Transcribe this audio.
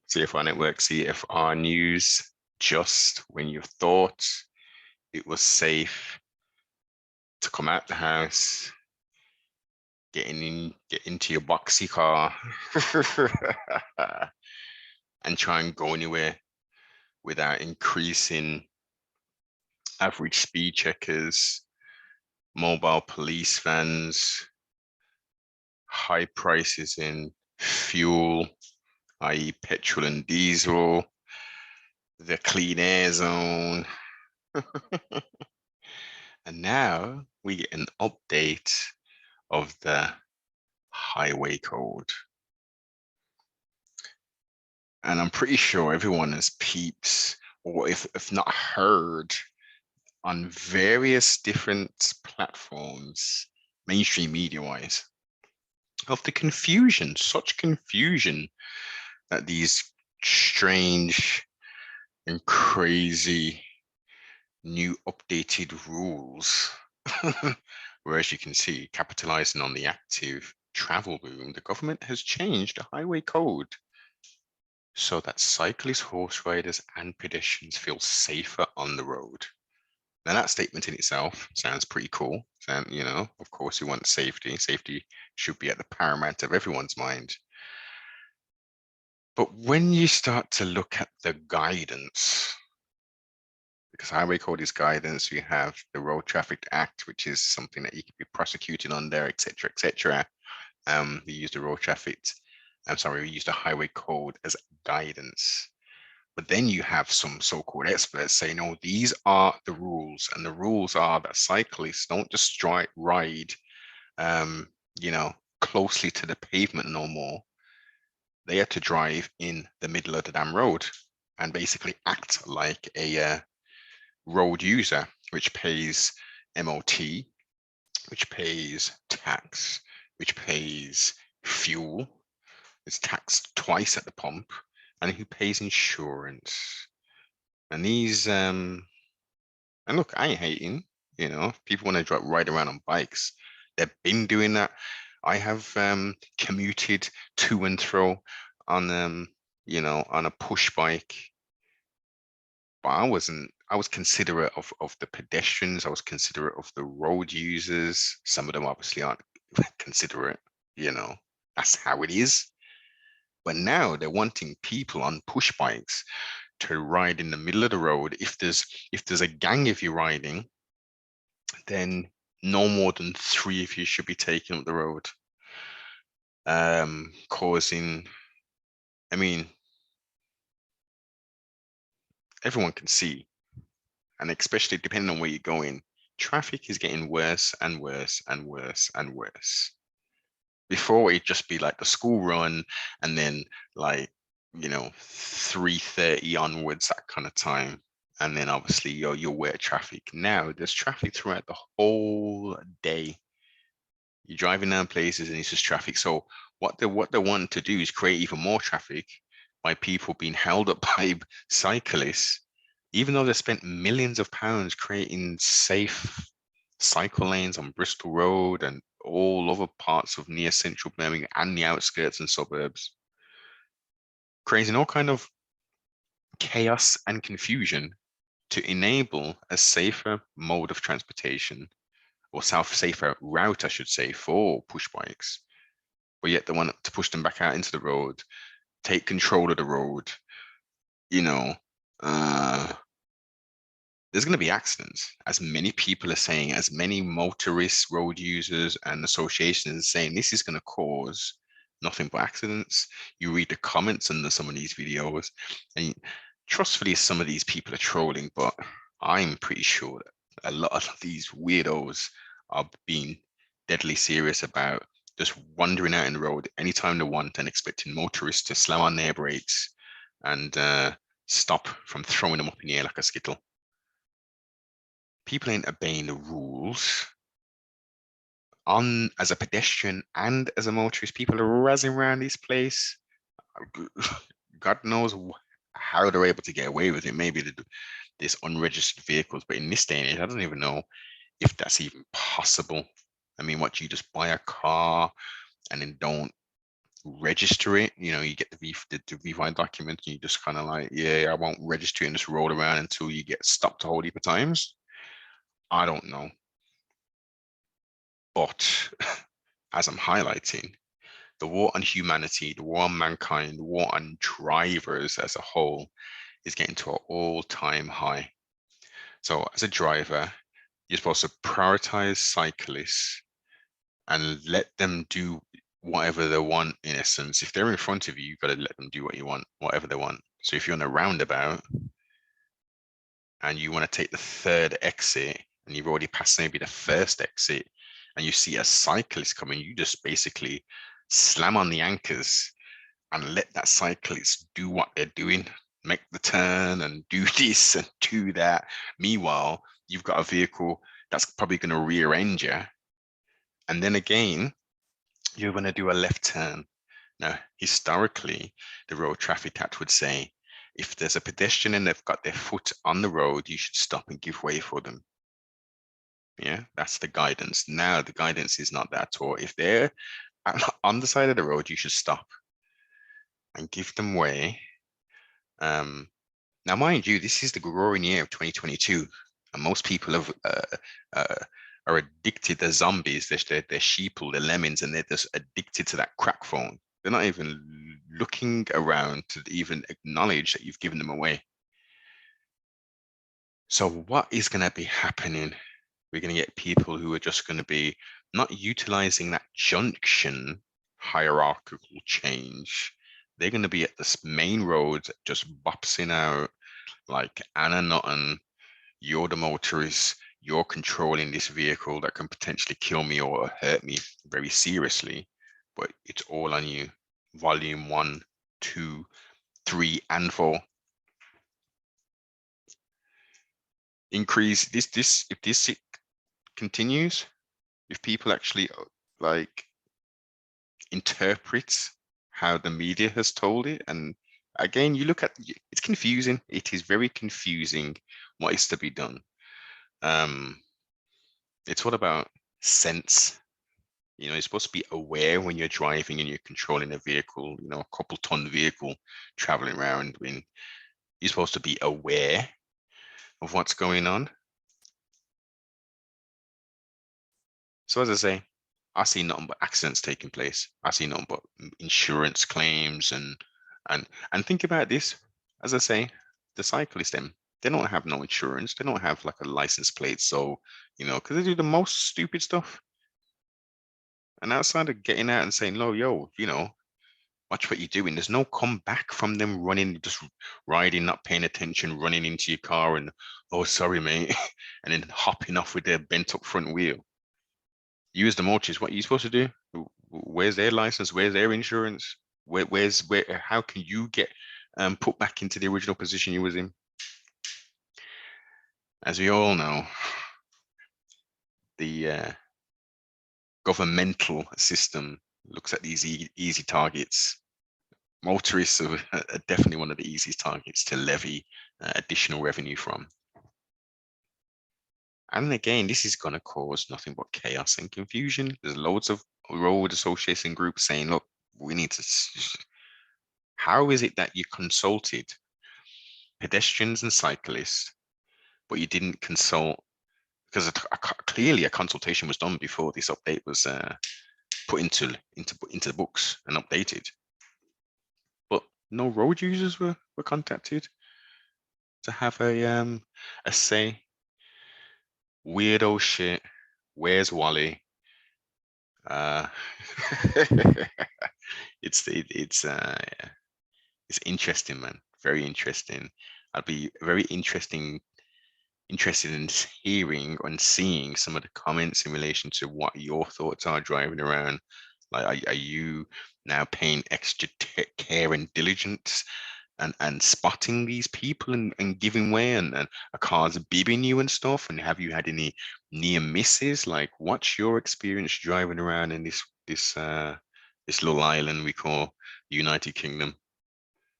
CFR Network, CFR News. Just when you thought it was safe to come out the house, get into your boxy car and try and go anywhere without increasing average speed checkers, mobile police vans, high prices in fuel, i.e. petrol and diesel, the clean air zone. And now we get an update of the highway code. And I'm pretty sure everyone has peeped, or if not heard, on various different platforms, mainstream media-wise, of the confusion, such confusion that these strange and crazy new updated rules, where, as you can see, capitalizing on the active travel boom, the government has changed the highway code so that cyclists, horse riders, and pedestrians feel safer on the road. Now, that statement in itself sounds pretty cool. And, of course, we want safety. Safety should be at the paramount of everyone's mind. But when you start to look at the guidance, because highway code is guidance, we have the Road Traffic Act, which is something that you could be prosecuted under, etc., etc. We use the we use the highway code as guidance. But then you have some so-called experts say, no, these are the rules, and the rules are that cyclists don't just ride, closely to the pavement no more. They have to drive in the middle of the damn road and basically act like a road user, which pays MOT, which pays tax, which pays fuel, is taxed twice at the pump, and who pays insurance. And these, and look, I ain't hating, people want to ride around on bikes. They've been doing that. I have commuted to and fro on on a push bike, but I was considerate of the pedestrians. I was considerate of the road users. Some of them obviously aren't considerate, that's how it is. But now they're wanting people on push bikes to ride in the middle of the road. If there's a gang of you riding, then no more than 3 of you should be taking up the road, causing, everyone can see, and especially depending on where you're going, traffic is getting worse and worse and worse and worse. Before, it'd just be like the school run, and then 3:30 onwards, that kind of time. And then obviously your wet traffic. Now there's traffic throughout the whole day. You're driving down places and it's just traffic. So what they want to do is create even more traffic by people being held up by cyclists, even though they spent millions of pounds creating safe cycle lanes on Bristol Road and all other parts of near central Birmingham and the outskirts and suburbs, creating all kind of chaos and confusion to enable a safer mode of transportation, or safer route, I should say, for push bikes. But yet they want to push them back out into the road, take control of the road. There's going to be accidents, as many people are saying, as many motorists, road users, and associations are saying this is going to cause nothing but accidents. You read the comments under some of these videos, and trustfully, some of these people are trolling, but I'm pretty sure that a lot of these weirdos are being deadly serious about just wandering out in the road anytime they want and expecting motorists to slam on their brakes and stop from throwing them up in the air like a skittle. People ain't obeying the rules. As a pedestrian and as a motorist, people are razzing around this place. God knows how they're able to get away with it. Maybe this unregistered vehicles, but in this day and age, I don't even know if that's even possible. What, you just buy a car and then don't register it. You get the V5 document, and you just kind of like, yeah, I won't register it, and just roll around until you get stopped a whole heap of times. I don't know. But as I'm highlighting, the war on humanity, the war on mankind, the war on drivers as a whole is getting to an all-time high. So as a driver, you're supposed to prioritize cyclists and let them do whatever they want, in essence. If they're in front of you, you've got to let them do what you want, whatever they want. So if you're on a roundabout and you want to take the third exit and you've already passed maybe the first exit and you see a cyclist coming, you just basically slam on the anchors and let that cyclist do what they're doing, make the turn and do this and do that. Meanwhile, you've got a vehicle that's probably going to rear end you. And then again, you're going to do a left turn. Now, historically, the Road Traffic Act would say, if there's a pedestrian and they've got their foot on the road, you should stop and give way for them. Yeah, that's the guidance. Now, the guidance is not that at all. If they're on the side of the road, you should stop and give them way. Now, mind you, this is the growing year of 2022, and most people are addicted. They're zombies. They're sheeple, they're lemmings, and they're just addicted to that crack phone. They're not even looking around to even acknowledge that you've given them away. So what is going to be happening? We're going to get people who are just going to be not utilizing that junction hierarchical change. They're going to be at this main road, just bopsing out like Anna Nutton. You're the motorist. You're controlling this vehicle that can potentially kill me or hurt me very seriously. But it's all on you. Volume 1, 2, 3, and 4. Increase this if this continues, if people actually like interpret how the media has told it, and again, you look at it's confusing. It is very confusing what is to be done. It's all about sense. You're supposed to be aware when you're driving and you're controlling a vehicle, a couple ton vehicle traveling around. When you're supposed to be aware of what's going on. So as I say, I see nothing but accidents taking place. I see nothing but insurance claims and think about this. As I say, the cyclists, they don't have no insurance. They don't have like a license plate. So, because they do the most stupid stuff. And outside of getting out and saying, "No, yo, watch what you're doing," there's no comeback from them running, just riding, not paying attention, running into your car and, "Oh, sorry, mate," and then hopping off with their bent up front wheel. You as the motorist, what are you supposed to do? Where's their license? Where's their insurance? Where? How can you get put back into the original position you was in? As we all know, the governmental system looks at these easy targets. Motorists are definitely one of the easiest targets to levy additional revenue from. And again, this is going to cause nothing but chaos and confusion. There's loads of road association groups saying, "Look, we need to." How is it that you consulted pedestrians and cyclists, but you didn't consult? Because clearly a consultation was done before this update was put into the books and updated. But no road users were contacted to have a say. Weirdo shit. Where's Wally? It's interesting, man. Very interesting. I'd be very interested in hearing and seeing some of the comments in relation to what your thoughts are driving around. Like, are you now paying extra care and diligence and spotting these people and giving way, and a car's bibbing you and stuff? And have you had any near misses? Like, what's your experience driving around in this little island we call United Kingdom?